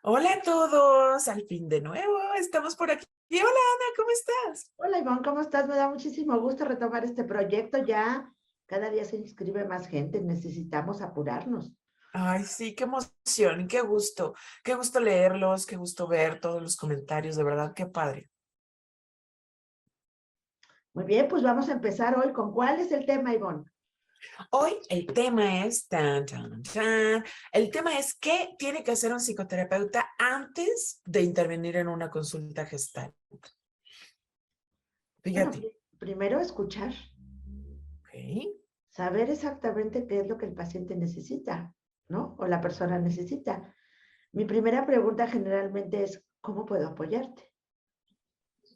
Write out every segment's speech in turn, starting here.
Hola a todos, al fin de nuevo, estamos por aquí. Hola Ana, ¿cómo estás? Hola Ivonne, ¿cómo estás? Me da muchísimo gusto retomar este proyecto. Ya cada día se inscribe más gente, necesitamos apurarnos. Ay, sí, qué emoción, y qué gusto leerlos, qué gusto ver todos los comentarios, de verdad, qué padre. Muy bien, pues vamos a empezar hoy con ¿cuál es el tema, Ivonne? Hoy el tema es, el tema es ¿qué tiene que hacer un psicoterapeuta antes de intervenir en una consulta gestal? Bueno, Fíjate, primero escuchar, ok, saber exactamente qué es lo que el paciente necesita, ¿no? O la persona necesita. Mi primera pregunta generalmente es, ¿cómo puedo apoyarte?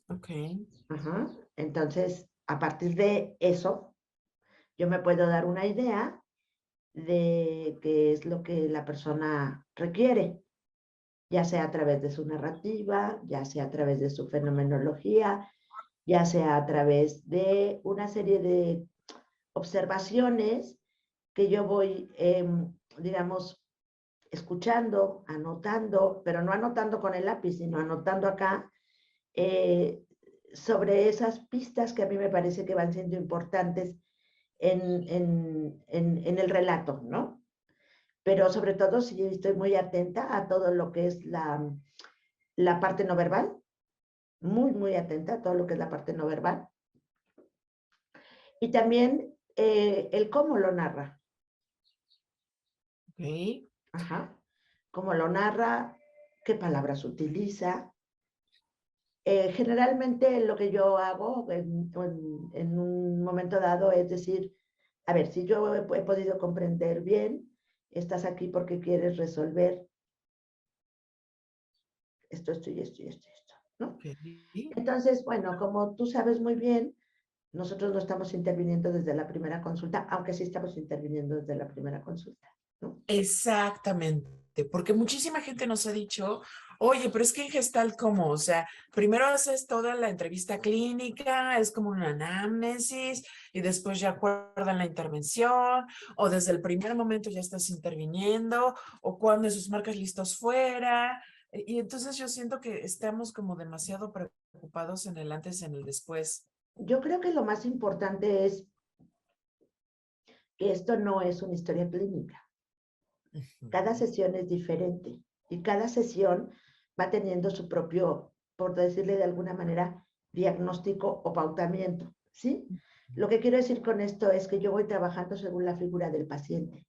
ok, Ajá. Entonces, a partir de eso, yo me puedo dar una idea de qué es lo que la persona requiere, ya sea a través de su narrativa, ya sea a través de su fenomenología, ya sea a través de una serie de observaciones que yo voy, digamos, escuchando, anotando, pero no anotando con el lápiz, sino anotando acá eh, sobre esas pistas que a mí me parece que van siendo importantes en el relato, ¿no? Pero sobre todo sí estoy muy atenta a todo lo que es la parte no verbal, muy, muy atenta a todo lo que es la parte no verbal. Y también el cómo lo narra. ok. Ajá. Cómo lo narra, qué palabras utiliza. Generalmente lo que yo hago en un momento dado es decir, a ver, si yo he podido comprender bien, estás aquí porque quieres resolver esto y esto y esto y esto, ¿no? Ok. Entonces, bueno, como tú sabes muy bien, nosotros no estamos interviniendo desde la primera consulta, aunque sí estamos interviniendo desde la primera consulta, ¿no? Exactamente, porque muchísima gente nos ha dicho, oye, pero es que en Gestalt, ¿cómo? O sea, primero haces toda la entrevista clínica, es como una anamnesis, y después ya acuerdan la intervención, o desde el primer momento ya estás interviniendo, o cuando esos marcas listos fuera. Y entonces yo siento que estamos como demasiado preocupados en el antes y en el después. Yo creo que lo más importante es que esto no es una historia clínica. Cada Ujú. sesión es diferente y cada sesión va teniendo su propio, por decirle de alguna manera, diagnóstico o pautamiento, ¿sí? Lo que quiero decir con esto es que yo voy trabajando según la figura del paciente.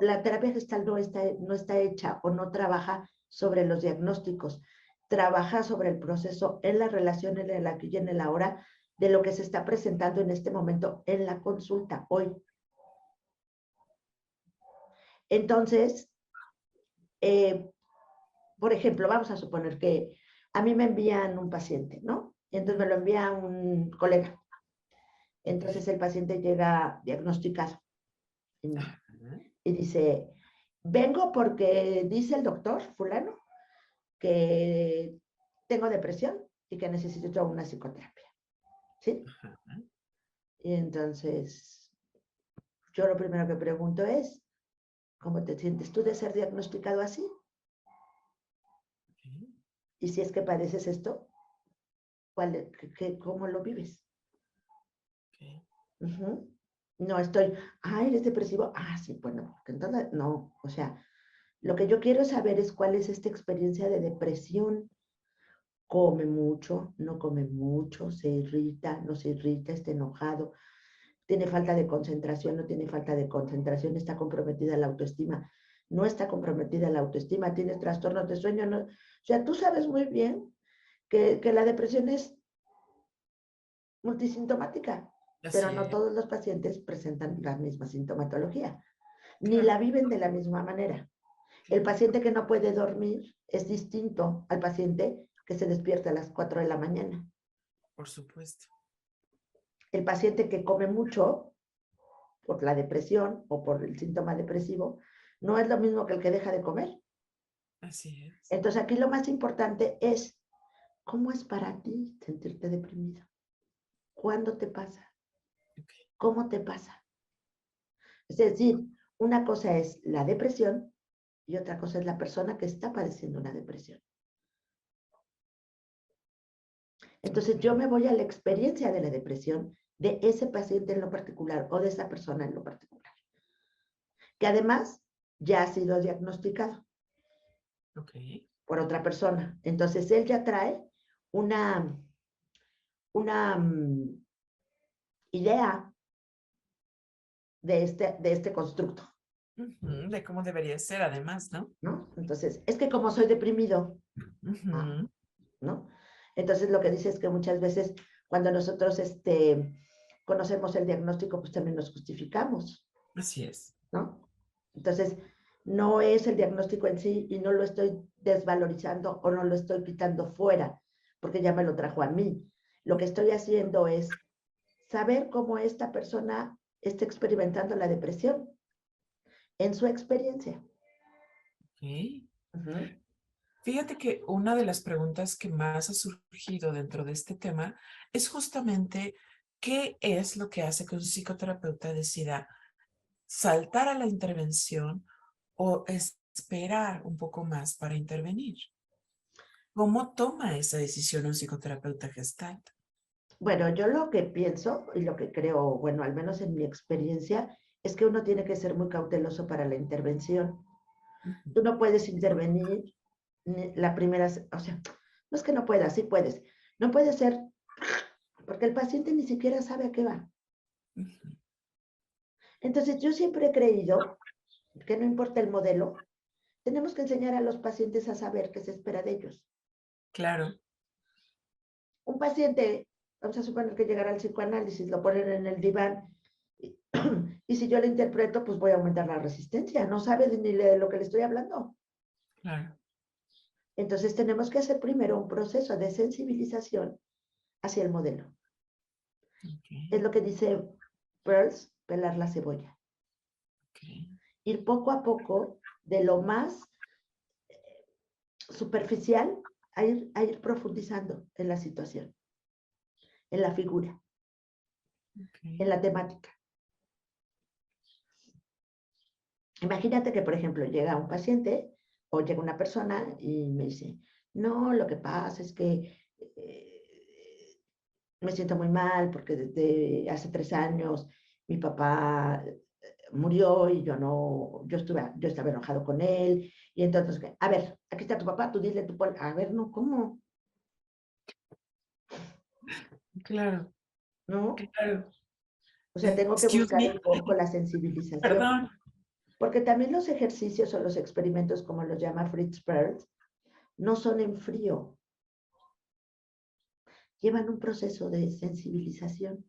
La terapia gestal no está hecha o no trabaja sobre los diagnósticos, trabaja sobre el proceso en la relación, en el aquí y en el ahora, de lo que se está presentando en este momento en la consulta hoy. Entonces, eh, por ejemplo, vamos a suponer que a mí me envían un paciente, ¿no? Y entonces me lo envía un colega. Entonces Ok. el paciente llega diagnosticado y, Ajá. y dice, vengo porque dice el doctor fulano que tengo depresión y que necesito una psicoterapia, ¿sí? Ajá. Y entonces yo lo primero que pregunto es, ¿cómo te sientes tú de ser diagnosticado así? Ok. Y si es que padeces esto, ¿cómo lo vives? Ok. Ujú. No estoy, eres depresivo. Sí, bueno, porque entonces, no, o sea, lo que yo quiero saber es cuál es esta experiencia de depresión. Come mucho, no come mucho, se irrita, no se irrita, está enojado, tiene falta de concentración, no tiene falta de concentración, está comprometida la autoestima, no está comprometida la autoestima, tiene trastornos de sueño, no. O sea, tú sabes muy bien que la depresión es multisintomática, pero Así no es. todos los pacientes presentan la misma sintomatología, ni Claro, la viven de la misma manera. El claro, paciente que no puede dormir es distinto al paciente que se despierta a las 4 de la mañana. por supuesto. El paciente que come mucho por la depresión o por el síntoma depresivo no es lo mismo que el que deja de comer. Así es. Entonces aquí lo más importante es cómo es para ti sentirte deprimido. ¿Cuándo te pasa? Ok, ¿Cómo te pasa? Es decir, una cosa es la depresión y otra cosa es la persona que está padeciendo una depresión. Entonces yo me voy a la experiencia de la depresión de ese paciente en lo particular o de esa persona en lo particular, que además ya ha sido diagnosticado por otra persona. Entonces él ya trae una idea de este constructo. De cómo debería ser, además, ¿no? ¿No? Entonces, es que como soy deprimido, ¿no? Entonces lo que dice es que muchas veces cuando nosotros conocemos el diagnóstico, pues también nos justificamos, Así es. ¿no? Entonces, no es el diagnóstico en sí y no lo estoy desvalorizando o no lo estoy quitando fuera, porque ya me lo trajo a mí. Lo que estoy haciendo es saber cómo esta persona está experimentando la depresión en su experiencia. Fíjate que una de las preguntas que más ha surgido dentro de este tema es justamente qué es lo que hace que un psicoterapeuta decida saltar a la intervención o esperar un poco más para intervenir. ¿Cómo toma esa decisión un psicoterapeuta gestalt? Bueno, yo lo que pienso y lo que creo, bueno, al menos en mi experiencia, es que uno tiene que ser muy cauteloso para la intervención. Tú no puedes intervenir la primera, o sea, no es que no puedas, sí puedes. No puede ser, porque el paciente ni siquiera sabe a qué va. Entonces, yo siempre he creído que no importa el modelo, tenemos que enseñar a los pacientes a saber qué se espera de ellos. Claro. Un paciente, vamos a suponer que llegará al psicoanálisis, lo ponen en el diván, y si yo le interpreto, pues voy a aumentar la resistencia. No sabe ni de lo que le estoy hablando. Claro. Entonces tenemos que hacer primero un proceso de sensibilización hacia el modelo. Es lo que dice Peirce, pelar la cebolla. Ir poco a poco de lo más superficial a ir profundizando en la situación, en la figura, en la temática. Imagínate que, por ejemplo, llega un paciente o llega una persona y me dice, no, lo que pasa es que me siento muy mal porque desde hace 3 años mi papá murió y yo estaba enojado con él. Y entonces, a ver, aquí está tu papá, tú dile, a ver, no, ¿cómo? Claro. ¿No? Claro. O sea, tengo que Excuse buscar me. un poco la sensibilización. Perdón. Porque también los ejercicios o los experimentos, como los llama Fritz Perls, no son en frío. Llevan un proceso de sensibilización.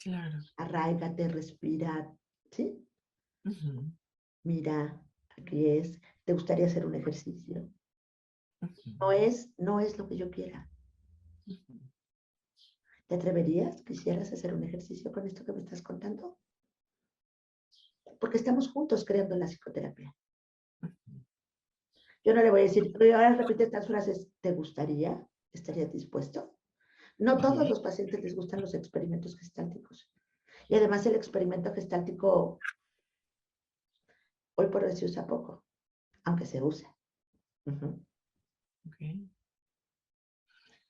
Claro. Arráigate, respira, ¿sí? Uh-huh. Mira, aquí es, ¿te gustaría hacer un ejercicio? Uh-huh. No es lo que yo quiera. Uh-huh. ¿Te atreverías? ¿Quisieras hacer un ejercicio con esto que me estás contando? Porque estamos juntos creando la psicoterapia. Yo no le voy a decir, ahora repite estas frases, ¿te gustaría? ¿Estarías dispuesto? No todos los pacientes les gustan los experimentos gestálticos. Y además el experimento gestáltico hoy por hoy se usa poco, aunque se usa. Okay.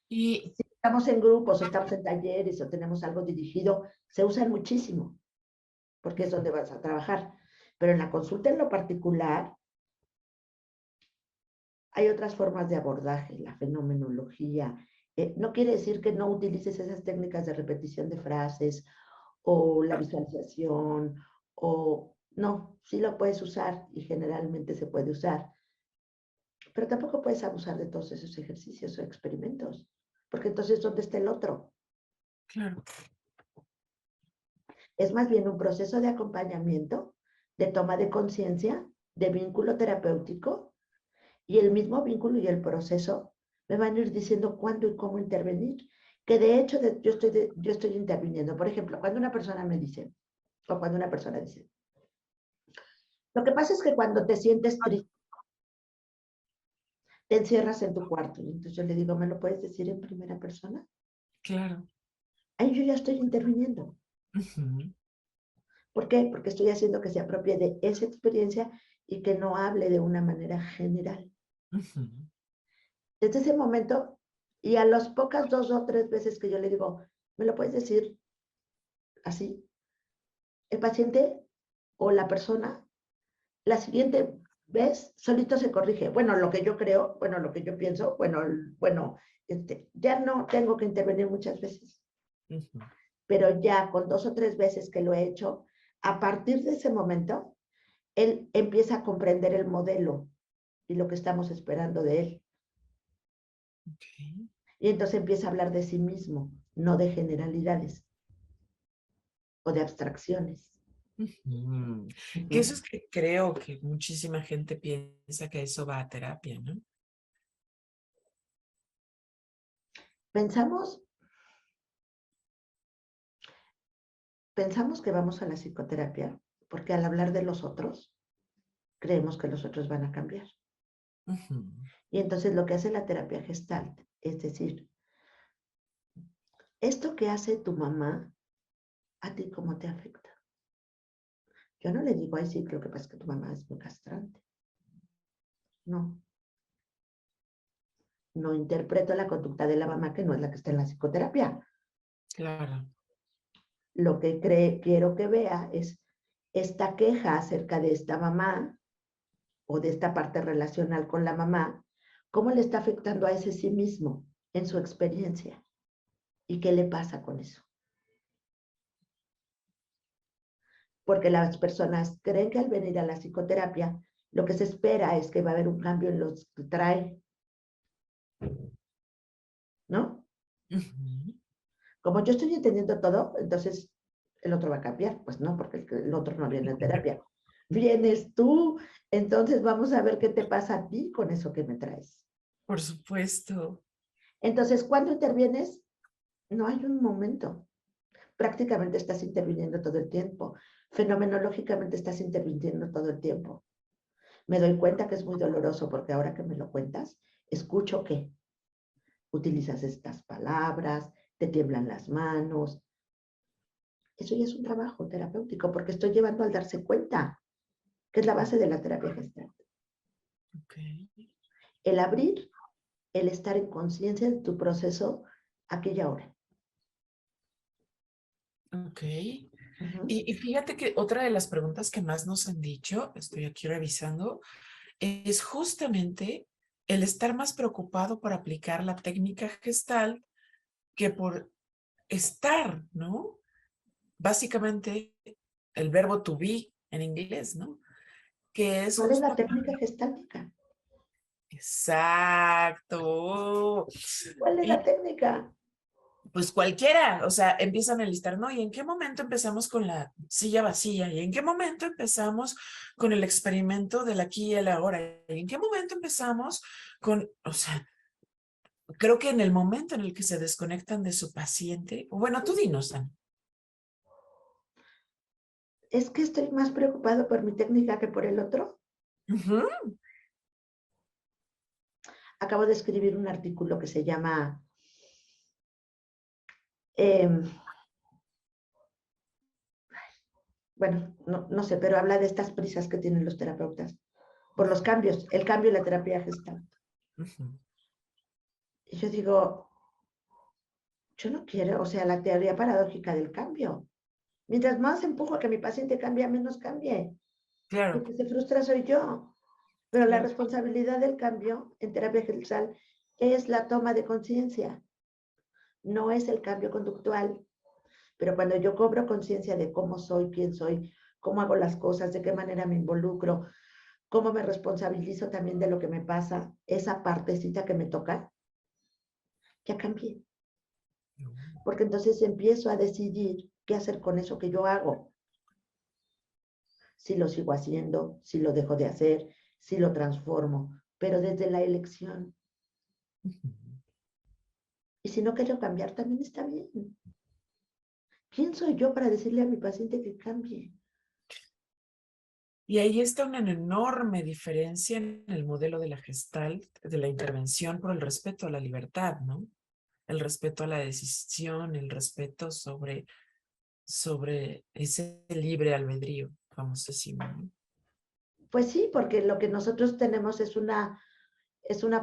Y Si estamos en grupos o estamos en talleres o tenemos algo dirigido, se usan muchísimo, porque es donde vas a trabajar. Pero en la consulta en lo particular, hay otras formas de abordaje, la fenomenología. No quiere decir que no utilices esas técnicas de repetición de frases o la visualización, o no, sí lo puedes usar y generalmente se puede usar. Pero tampoco puedes abusar de todos esos ejercicios o experimentos, porque entonces, ¿dónde está el otro? claro. Es más bien un proceso de acompañamiento, de toma de conciencia, de vínculo terapéutico, y el mismo vínculo y el proceso me van a ir diciendo cuándo y cómo intervenir. Que de hecho yo estoy interviniendo. Por ejemplo, cuando una persona me dice, o cuando una persona dice, lo que pasa es que cuando te sientes triste, te encierras en tu cuarto. Y entonces yo le digo, ¿me lo puedes decir en primera persona? Claro. Ahí yo ya estoy interviniendo. Uh-huh. ¿Por qué? Porque estoy haciendo que se apropie de esa experiencia y que no hable de una manera general. Ujú. Desde ese momento, y a las pocas 2 o 3 veces que yo le digo, ¿me lo puedes decir así? El paciente o la persona, la siguiente vez, solito se corrige. Bueno, lo que yo creo, bueno, lo que yo pienso, bueno, ya no tengo que intervenir muchas veces, Ujú. pero ya con 2 o 3 veces que lo he hecho, a partir de ese momento, él empieza a comprender el modelo y lo que estamos esperando de él. Ok. Y entonces empieza a hablar de sí mismo, no de generalidades o de abstracciones. Ujú. Que eso Ujú. es que creo que muchísima gente piensa que eso va a terapia, ¿no? Pensamos, pensamos que vamos a la psicoterapia porque al hablar de los otros, creemos que los otros van a cambiar. Ujú. Y entonces lo que hace la terapia gestalt, es decir, esto que hace tu mamá, ¿a ti cómo te afecta? Yo no le digo, ay, sí, lo que pasa es que tu mamá es muy castrante. No, no interpreto la conducta de la mamá que no es la que está en la psicoterapia. Claro. Lo que quiero que vea es esta queja acerca de esta mamá o de esta parte relacional con la mamá, cómo le está afectando a ese sí mismo en su experiencia y qué le pasa con eso. Porque las personas creen que al venir a la psicoterapia, lo que se espera es que va a haber un cambio en los que trae, ¿no? Ujú. Como yo estoy entendiendo todo, entonces el otro va a cambiar. Pues no, porque el otro no viene en terapia. Vienes tú, entonces vamos a ver qué te pasa a ti con eso que me traes. Por supuesto. Entonces, cuando intervienes, no hay un momento. Prácticamente estás interviniendo todo el tiempo. Fenomenológicamente estás interviniendo todo el tiempo. Me doy cuenta que es muy doloroso porque ahora que me lo cuentas, escucho que utilizas estas palabras, te tiemblan las manos. Eso ya es un trabajo terapéutico porque estoy llevando al darse cuenta, que es la base de la terapia gestal. Ok. El abrir, el estar en conciencia de tu proceso aquí y ahora. Ok. Ujú. Y fíjate que otra de las preguntas que más nos han dicho, estoy aquí revisando, es justamente el estar más preocupado por aplicar la técnica gestal que por estar, ¿no? Básicamente el verbo to be en inglés, ¿no? Que es ¿Cuál es la justo... técnica gestáltica? Exacto. ¿Cuál es la Y técnica? pues cualquiera, o sea, empiezan a listar, ¿no? ¿Y en qué momento empezamos con la silla vacía? ¿Y en qué momento empezamos con el experimento del aquí y el ahora? ¿Y en qué momento empezamos con, o sea, creo que en el momento en el que se desconectan de su paciente, bueno, tú dinos, Ana. ¿Es que estoy más preocupado por mi técnica que por el otro? Ujú. Acabo de escribir un artículo que se llama, eh, bueno, no sé, pero habla de estas prisas que tienen los terapeutas por los cambios, el cambio en la terapia gestal. Ujú. Y yo digo, yo no quiero, o sea, la teoría paradójica del cambio. Mientras más empujo a que mi paciente cambie, menos cambie. Y el Claro, que se frustra soy yo. Pero la claro. responsabilidad del cambio en terapia gestal es la toma de conciencia, no es el cambio conductual. Pero cuando yo cobro conciencia de cómo soy, quién soy, cómo hago las cosas, de qué manera me involucro, cómo me responsabilizo también de lo que me pasa, esa partecita que me toca, ya cambié. Porque entonces empiezo a decidir qué hacer con eso que yo hago. Si lo sigo haciendo, si lo dejo de hacer, si lo transformo, pero desde la elección. Ujú. Y si no quiero cambiar, también está bien. ¿Quién soy yo para decirle a mi paciente que cambie? Y ahí está una enorme diferencia en el modelo de la Gestalt, de la intervención por el respeto a la libertad, ¿no? El respeto a la decisión, el respeto sobre ese libre albedrío, vamos a decir, ¿no? Pues sí, porque lo que nosotros tenemos es una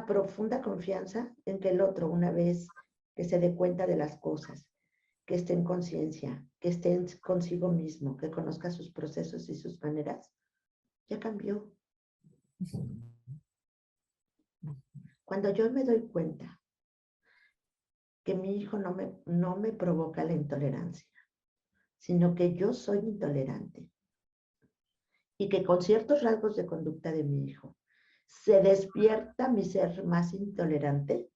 profunda confianza en que el otro, una vez que se dé cuenta de las cosas, que esté en conciencia, que esté consigo mismo, que conozca sus procesos y sus maneras, ya cambió. Cuando yo me doy cuenta que mi hijo no me provoca la intolerancia, sino que yo soy intolerante y que con ciertos rasgos de conducta de mi hijo se despierta mi ser más intolerante,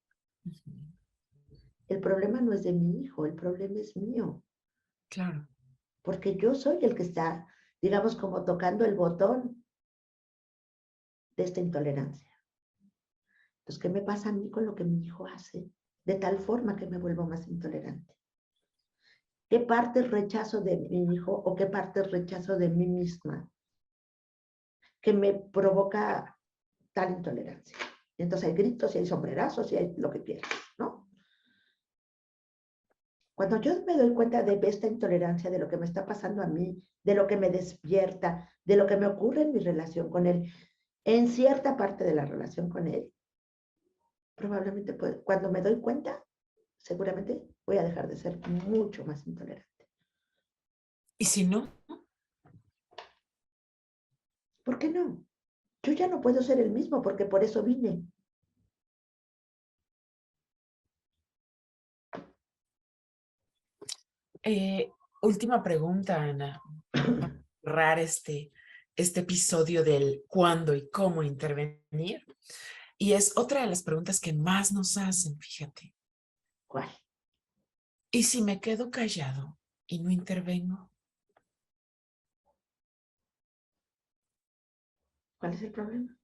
el problema no es de mi hijo, el problema es mío. Claro. Porque yo soy el que está, digamos, como tocando el botón de esta intolerancia. Entonces, ¿qué me pasa a mí con lo que mi hijo hace? De tal forma que me vuelvo más intolerante. ¿Qué parte rechazo de mi hijo o qué parte rechazo de mí misma que me provoca tal intolerancia? Y entonces hay gritos y hay sombrerazos y hay lo que quieras, ¿no? Cuando yo me doy cuenta de esta intolerancia, de lo que me está pasando a mí, de lo que me despierta, de lo que me ocurre en mi relación con él, en cierta parte de la relación con él, probablemente cuando me doy cuenta, seguramente voy a dejar de ser mucho más intolerante. ¿Y si no? ¿Por qué no? Yo ya no puedo ser el mismo porque por eso vine. Última pregunta, Ana, para cerrar este episodio del cuándo y cómo intervenir. Y es otra de las preguntas que más nos hacen, fíjate. ¿Cuál? ¿Y si me quedo callado y no intervengo? ¿Cuál es el problema?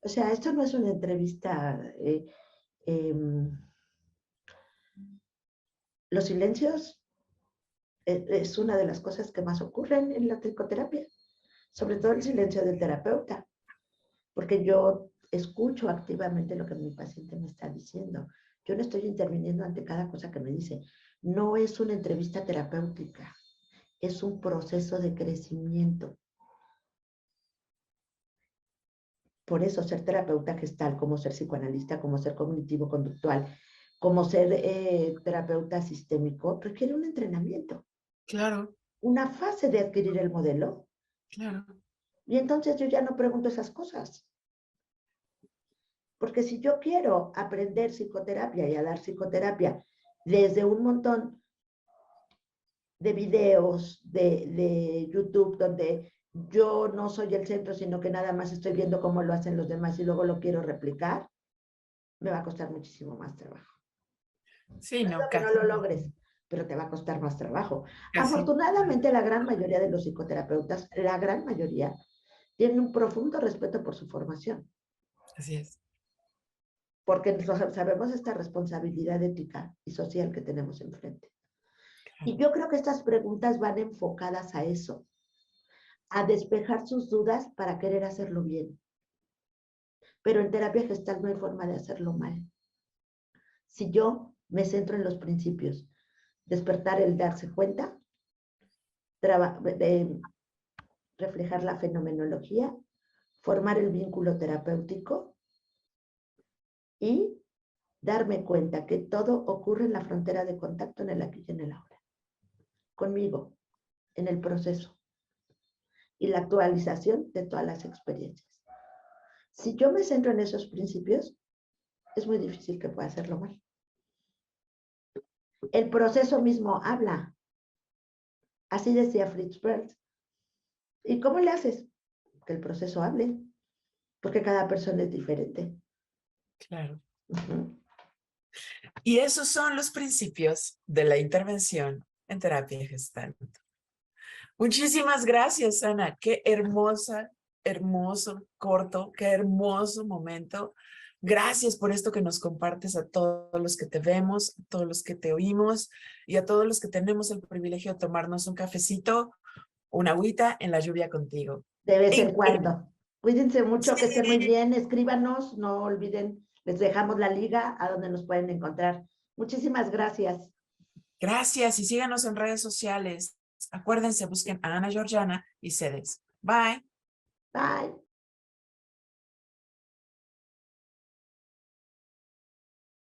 O sea, esto no es una entrevista. Los silencios es una de las cosas que más ocurren en la psicoterapia, sobre todo el silencio del terapeuta, porque yo escucho activamente lo que mi paciente me está diciendo. Yo no estoy interviniendo ante cada cosa que me dice. No es una entrevista terapéutica, es un proceso de crecimiento. Por eso ser terapeuta gestal, como ser psicoanalista, como ser cognitivo-conductual, como ser terapeuta sistémico, requiere un entrenamiento, Claro, una fase de adquirir el modelo. claro. Y entonces yo ya no pregunto esas cosas. Porque si yo quiero aprender psicoterapia y a dar psicoterapia desde un montón de videos de YouTube donde yo no soy el centro, sino que nada más estoy viendo cómo lo hacen los demás y luego lo quiero replicar, me va a costar muchísimo más trabajo. Sí, No no, digo que no casi, lo logres, pero te va a costar más trabajo. casi. Afortunadamente, la gran mayoría de los psicoterapeutas, la gran mayoría, tienen un profundo respeto por su formación, Así es. porque sabemos esta responsabilidad ética y social que tenemos enfrente. Y Claro. yo creo que estas preguntas van enfocadas a eso, a despejar sus dudas para querer hacerlo bien. Pero en terapia gestal no hay forma de hacerlo mal. Si yo me centro en los principios, despertar el darse cuenta, reflejar la fenomenología, formar el vínculo terapéutico y darme cuenta que todo ocurre en la frontera de contacto en el aquí y en el ahora, conmigo, en el proceso y la actualización de todas las experiencias. Si yo me centro en esos principios, es muy difícil que pueda hacerlo mal. El proceso mismo habla. Así decía Fritz Perls. ¿Y cómo le haces? Que el proceso hable, porque cada persona es diferente. Claro. Uh-huh. Y esos son los principios de la intervención en terapia gestal. Muchísimas gracias, Ana. Qué hermosa, hermoso, corto, qué hermoso momento. Gracias por esto que nos compartes a todos los que te vemos, a todos los que te oímos y a todos los que tenemos el privilegio de tomarnos un cafecito, una agüita en la lluvia contigo. De vez en Increíble. cuando. Cuídense mucho, Sí. que estén muy bien. Escríbanos, no olviden, les dejamos la liga a donde nos pueden encontrar. Muchísimas gracias. Gracias y síganos en redes sociales. Acuérdense, busquen a Ana Georgiana y Cedes. Bye. Bye.